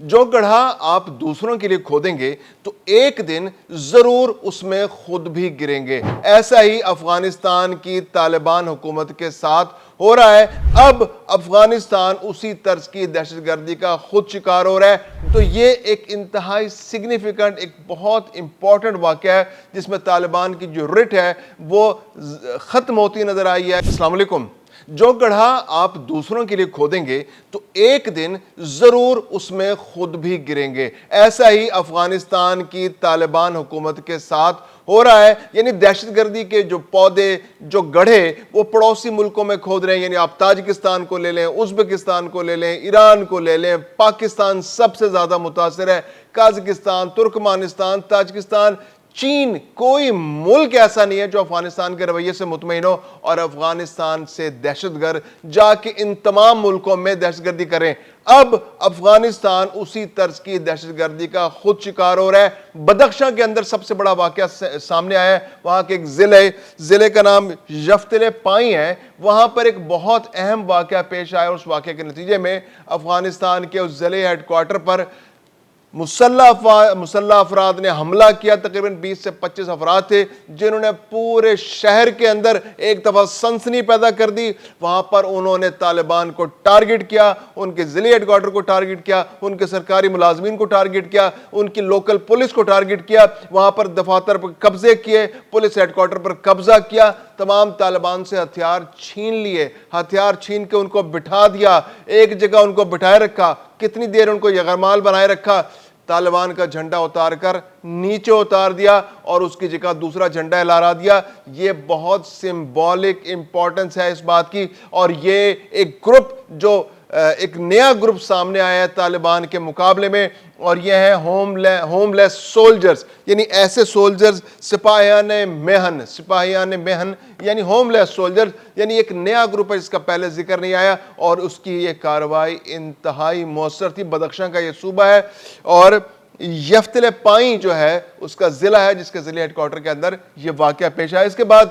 جو گڑھا آپ دوسروں کے لیے کھودیں گے تو ایک دن ضرور اس میں خود بھی گریں گے۔ ایسا ہی افغانستان کی طالبان حکومت کے ساتھ ہو رہا ہے۔ اب افغانستان اسی طرز کی دہشت گردی کا خود شکار ہو رہا ہے۔ تو یہ ایک انتہائی سگنیفیکنٹ، ایک بہت امپورٹنٹ واقعہ ہے جس میں طالبان کی جو رٹ ہے وہ ختم ہوتی نظر آئی ہے۔ السلام علیکم۔ جو گڑھا آپ دوسروں کے لیے کھودیں گے تو ایک دن ضرور اس میں خود بھی گریں گے۔ ایسا ہی افغانستان کی طالبان حکومت کے ساتھ ہو رہا ہے۔ یعنی دہشت گردی کے جو پودے، جو گڑھے وہ پڑوسی ملکوں میں کھود رہے ہیں۔ یعنی آپ تاجکستان کو لے لیں، ازبکستان کو لے لیں، ایران کو لے لیں، پاکستان سب سے زیادہ متاثر ہے، قازقستان، ترکمانستان، تاجکستان، چین، کوئی ملک ایسا نہیں ہے جو افغانستان کے رویے سے مطمئن ہو اور افغانستان سے دہشت گرد جا کے ان تمام ملکوں میں دہشت گردی کریں۔ اب افغانستان اسی طرز کی دہشت گردی کا خود شکار ہو رہا ہے۔ بدخشاں کے اندر سب سے بڑا واقعہ سامنے آیا ہے۔ وہاں کے ایک ضلع کا نام یفتل پائی ہے۔ وہاں پر ایک بہت اہم واقعہ پیش آیا اور اس واقعے کے نتیجے میں افغانستان کے اس ضلع ہیڈ کوارٹر پر مسلح افراد نے حملہ کیا۔ تقریباً 20 سے 25 افراد تھے جنہوں نے پورے شہر کے اندر ایک دفعہ سنسنی پیدا کر دی۔ وہاں پر انہوں نے طالبان کو ٹارگٹ کیا، ان کے ضلعی ہیڈ کوارٹر کو ٹارگٹ کیا، ان کے سرکاری ملازمین کو ٹارگٹ کیا، ان کی لوکل پولیس کو ٹارگٹ کیا، وہاں پر دفاتر پر قبضے کیے، پولیس ہیڈ کوارٹر پر قبضہ کیا، تمام طالبان سے ہتھیار چھین لیے، ہتھیار چھین کے ان کو بٹھا دیا، ایک جگہ ان کو بٹھائے رکھا، کتنی دیر ان کو یرغمال بنائے رکھا، طالبان کا جھنڈا اتار کر نیچے اتار دیا اور اس کی جگہ دوسرا جھنڈا لہرا دیا۔ یہ بہت سمبولک امپورٹنس ہے اس بات کی، اور یہ ایک گروپ جو ایک نیا گروپ سامنے آیا ہے طالبان کے مقابلے میں، اور یہ ہے ہوم لیس سولجرز، یعنی ایسے سولجرز، سپاہیان مہن یعنی ہوم لیس سولجرز، یعنی ایک نیا گروپ ہے جس کا پہلے ذکر نہیں آیا، اور اس کی یہ کارروائی انتہائی مؤثر تھی۔ بدخشاں کا یہ صوبہ ہے اور یفتل پائی جو ہے اس کا ضلع ہے جس کے ضلع ہیڈ کوارٹر کے اندر یہ واقعہ پیش آیا۔ اس کے بعد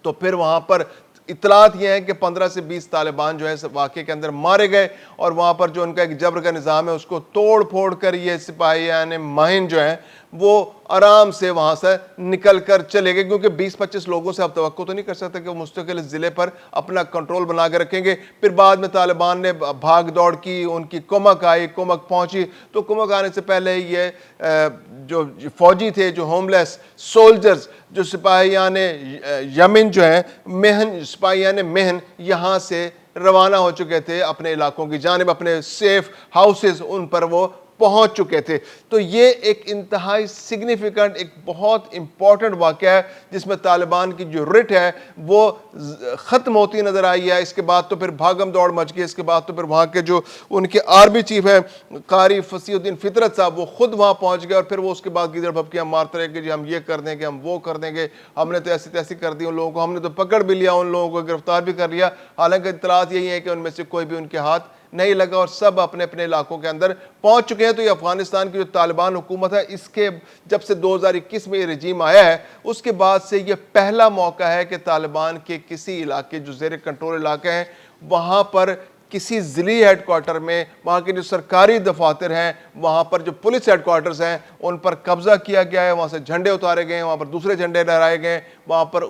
تو پھر وہاں پر اطلاعات یہ ہیں کہ 15 سے 20 طالبان جو ہے اس واقعے کے اندر مارے گئے، اور وہاں پر جو ان کا ایک جبر کا نظام ہے اس کو توڑ پھوڑ کر یہ سپاہیان مہن جو ہیں وہ آرام سے وہاں سے نکل کر چلے گئے، کیونکہ 20-25 لوگوں سے آپ توقع تو نہیں کر سکتے کہ وہ مستقل ضلع پر اپنا کنٹرول بنا کے رکھیں گے۔ پھر بعد میں طالبان نے بھاگ دوڑ کی، ان کی کمک آئی، کمک پہنچی، تو کمک آنے سے پہلے یہ جو فوجی تھے، جو ہوم لیس سولجرز، جو سپاہیان یمن جو ہیں سپاہیان مہن یہاں سے روانہ ہو چکے تھے اپنے علاقوں کی جانب، اپنے سیف ہاؤسز ان پر وہ پہنچ چکے تھے۔ تو یہ ایک انتہائی سگنیفیکنٹ، ایک بہت امپورٹنٹ واقعہ ہے جس میں طالبان کی جو رٹ ہے وہ ختم ہوتی نظر آئی ہے۔ اس کے بعد تو پھر بھاگم دوڑ مچ گئی۔ اس کے بعد تو پھر وہاں کے جو ان کے آرمی چیف ہے قاری فصیح الدین فطرت صاحب، وہ خود وہاں پہنچ گئے، اور پھر وہ اس کے بعد گیدڑ بھبکیاں مارتے رہے کہ جی ہم یہ کر دیں گے، ہم وہ کر دیں گے، ہم نے تو ایسی تیسی کر دی ان لوگوں کو، ہم نے تو پکڑ بھی لیا، ان لوگوں کو گرفتار بھی کر لیا۔ حالانکہ اطلاعات یہی ہے کہ ان میں سے کوئی بھی ان کے ہاتھ نہیں لگا اور سب اپنے اپنے علاقوں کے اندر پہنچ چکے ہیں۔ تو یہ افغانستان کی جو طالبان حکومت ہے، اس کے جب سے 2021 میں یہ رجیم آیا ہے اس کے بعد سے یہ پہلا موقع ہے کہ طالبان کے کسی علاقے جو زیر کنٹرول علاقے ہیں وہاں پر کسی ضلعی ہیڈ کوارٹر میں، وہاں کے جو سرکاری دفاتر ہیں، وہاں پر جو پولیس ہیڈ کوارٹرز ہیں ان پر قبضہ کیا گیا ہے، وہاں سے جھنڈے اتارے گئے ہیں، وہاں پر دوسرے جھنڈے لہرائے گئے ہیں، وہاں پر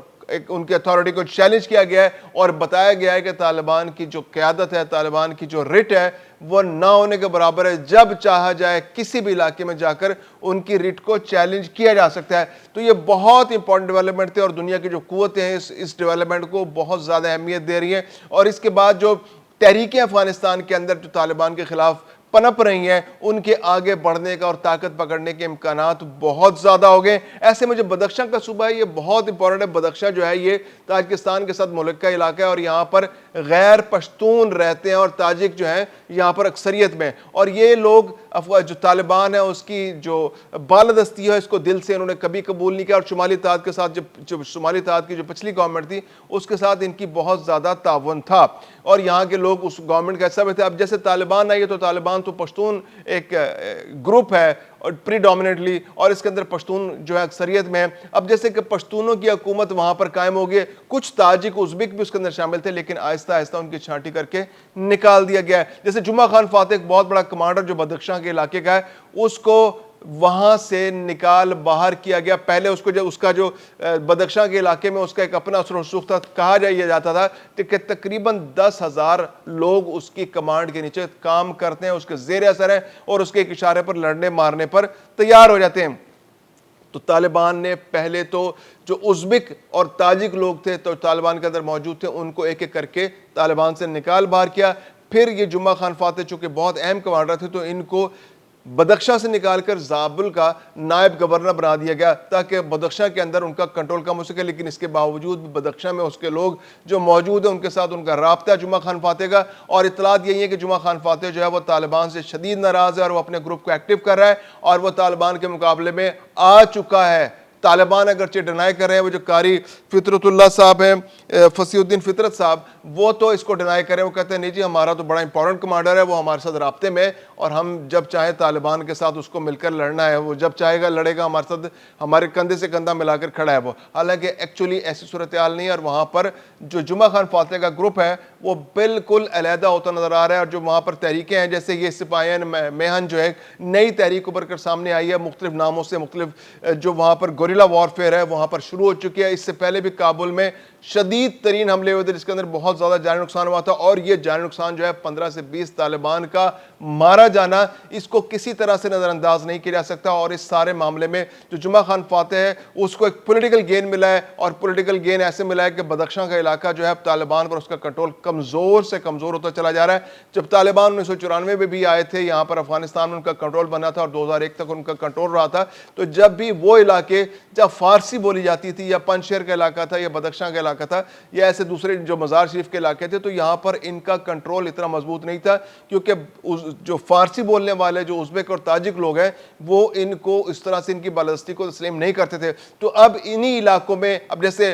ان کی اتھارٹی کو چیلنج کیا گیا ہے، اور بتایا گیا ہے کہ طالبان کی جو قیادت ہے، طالبان کی جو رٹ ہے وہ نہ ہونے کے برابر ہے۔ جب چاہا جائے کسی بھی علاقے میں جا کر ان کی رٹ کو چیلنج کیا جا سکتا ہے۔ تو یہ بہت امپورٹنٹ ڈیولپمنٹ تھے، اور دنیا کی جو قوتیں ہیں اس ڈیولپمنٹ کو بہت زیادہ اہمیت دے رہی ہیں، اور اس کے بعد جو تحریکیں افغانستان کے اندر جو طالبان کے خلاف پنپ رہی ہیں ان کے آگے بڑھنے کا اور طاقت پکڑنے کے امکانات بہت زیادہ ہو گئے۔ ایسے میں جو بدخشاں کا صوبہ ہے یہ بہت امپورٹنٹ ہے۔ بدخشاں جو ہے یہ تاجکستان کے ساتھ ملک کا علاقہ ہے، اور یہاں پر غیر پشتون رہتے ہیں، اور تاجک جو ہیں یہاں پر اکثریت میں، اور یہ لوگ جو طالبان ہے اس کی جو بالادستی ہے اس کو دل سے انہوں نے کبھی قبول نہیں کیا، اور شمالی اتحاد کے ساتھ جو شمالی اتحاد کی جو پچھلی گورنمنٹ تھی اس کے ساتھ ان کی بہت زیادہ تعاون تھا، اور یہاں کے لوگ اس گورنمنٹ کا حصہ بھی تھے۔ اب جیسے طالبان آئی ہے تو طالبان تو پشتون ایک گروپ ہے، اور پریڈومیننٹلی، اور اس کے اندر پشتون جو ہے اکثریت میں ہے۔ اب جیسے کہ پشتونوں کی حکومت وہاں پر قائم ہوگی، کچھ تاجک ازبک بھی اس کے اندر شامل تھے، لیکن آہستہ آہستہ ان کی چھانٹی کر کے نکال دیا گیا ہے۔ جیسے جمعہ خان فاتح ایک بہت بڑا کمانڈر جو بدخشاں کے علاقے کا ہے، اس کو وہاں سے نکال باہر کیا گیا۔ پہلے اس کا جو بدخشاں کے علاقے میں اس کا ایک اپنا اثر و رسوخ تھا، کہا جاتا تھا کہ تقریباً 10,000 لوگ اس کی کمانڈ کے نیچے کام کرتے ہیں، اس کے زیر اثر ہیں، اور اس کے ایک اشارے پر لڑنے مارنے پر تیار ہو جاتے ہیں۔ تو طالبان نے پہلے تو جو ازبک اور تاجک لوگ تھے تو طالبان کے اندر موجود تھے، ان کو ایک ایک کر کے طالبان سے نکال باہر کیا۔ پھر یہ جمعہ خان فاتح چونکہ بہت اہم کمانڈر تھے تو ان کو بدخشاں سے نکال کر زابل کا نائب گورنر بنا دیا گیا تاکہ بدخشاں کے اندر ان کا کنٹرول کم ہو سکے، لیکن اس کے باوجود بدخشاں میں اس کے لوگ جو موجود ہیں ان کے ساتھ ان کا رابطہ جمعہ خان فاتح کا، اور اطلاعات یہی ہے کہ جمعہ خان فاتح جو ہے وہ طالبان سے شدید ناراض ہے اور وہ اپنے گروپ کو ایکٹیو کر رہا ہے اور وہ طالبان کے مقابلے میں آ چکا ہے۔ طالبان اگرچہ ڈینائی کر رہے ہیں، وہ جو قاری فطرت اللہ صاحب ہیں، فصیح الدین فطرت صاحب، وہ تو اس کو ڈینائی کر رہے ہیں، وہ کہتے ہیں نہیں جی ہمارا تو بڑا امپورٹنٹ کمانڈر ہے، وہ ہمارے ساتھ رابطے میں، اور ہم جب چاہیں طالبان کے ساتھ اس کو مل کر لڑنا ہے، وہ جب چاہے گا لڑے گا ہمارے ساتھ، ہمارے کندھے سے کندھا ملا کر کھڑا ہے وہ۔ حالانکہ ایکچولی ایسی صورتحال نہیں ہے، اور وہاں پر جو جمعہ خان فاتح کا گروپ ہے وہ بالکل علیحدہ ہوتا نظر آ رہا ہے، اور جو وہاں پر تحریکیں ہیں جیسے یہ سپاہین میہن جو ہے نئی تحریک ابھر کر سامنے آئی ہے، مختلف ناموں سے، مختلف جو وہاں پر گوریلا وارفیئر ہے وہاں پر شروع ہو چکی ہے۔ اس سے پہلے بھی کابل میں شدید ترین حملے ہوئے تھے جس کے اندر بہت زیادہ جانی نقصان ہوا تھا، اور یہ جانی نقصان جو ہے 15 سے 20 طالبان کا مارا جانا، اس کو کسی طرح سے نظر انداز نہیں کیا جا سکتا۔ اور اس سارے معاملے میں جو جمعہ خان فاتح ہے اس کو ایک پولیٹیکل گین ملا ہے، اور پولیٹیکل گین ایسے ملا ہے کہ بدخشاں کا علاقہ جو ہے طالبان پر اس کا کنٹرول کمزور سے کمزور ہوتا چلا جا رہا ہے۔ جب طالبان 1994 میں بھی آئے تھے یہاں پر افغانستان میں ان کا کنٹرول بنا تھا اور 2001 تک ان کا کنٹرول رہا تھا، تو جب بھی وہ علاقے جب فارسی بولی جاتی تھی، یا پنجشیر کا علاقہ تھا، یا بدخشاں کا علاقہ تھا، یا ایسے دوسرے جو مزار شریف کے علاقے تھے، تو یہاں پر ان کا کنٹرول اتنا مضبوط نہیں تھا، کیونکہ جو فارسی بولنے والے جو ازبک اور تاجک لوگ ہیں وہ ان کو اس طرح سے ان کی بالادستی کو تسلیم نہیں کرتے تھے۔ تو اب انہی علاقوں میں اب جیسے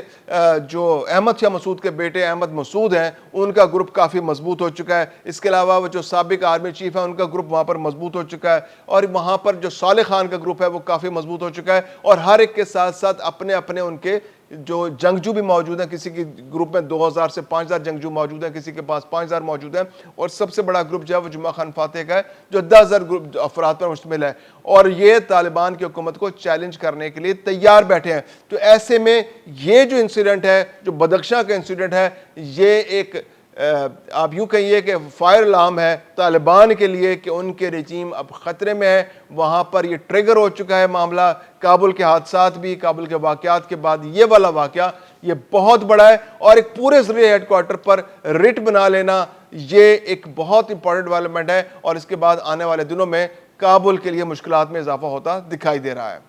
جو احمد شاہ مسعود کے بیٹے احمد مسعود ہیں ان کا گروپ کافی مضبوط ہو چکا ہے، اس کے علاوہ وہ جو سابق آرمی چیف ہے ان کا گروپ وہاں پر مضبوط ہو چکا ہے، اور وہاں پر جو صالح خان کا گروپ ہے وہ کافی مضبوط ہو چکا ہے، اور ہر ایک کے ساتھ ساتھ اپنے اپنے ان کے جو جنگجو بھی موجود ہیں، کسی کی گروپ میں 2000 سے 5000 جنگجو موجود ہیں، کسی کے پاس 5000 موجود ہیں، اور سب سے بڑا گروپ جو ہے وہ جمعہ خان فاتح کا ہے جو 10,000 افراد پر مشتمل ہے، اور یہ طالبان کی حکومت کو چیلنج کرنے کے لیے تیار بیٹھے ہیں۔ تو ایسے میں یہ جو انسیڈنٹ ہے، جو بدخشاں کا انسیڈنٹ ہے، یہ ایک آپ یوں کہیے کہ فائر الارم ہے طالبان کے لیے کہ ان کے رجیم اب خطرے میں ہے۔ وہاں پر یہ ٹریگر ہو چکا ہے معاملہ، کابل کے حادثات بھی، کابل کے واقعات کے بعد یہ والا واقعہ یہ بہت بڑا ہے، اور ایک پورے ضلع ہیڈ کوارٹر پر رٹ بنا لینا یہ ایک بہت امپورٹنٹ ڈیولپمنٹ ہے، اور اس کے بعد آنے والے دنوں میں کابل کے لیے مشکلات میں اضافہ ہوتا دکھائی دے رہا ہے۔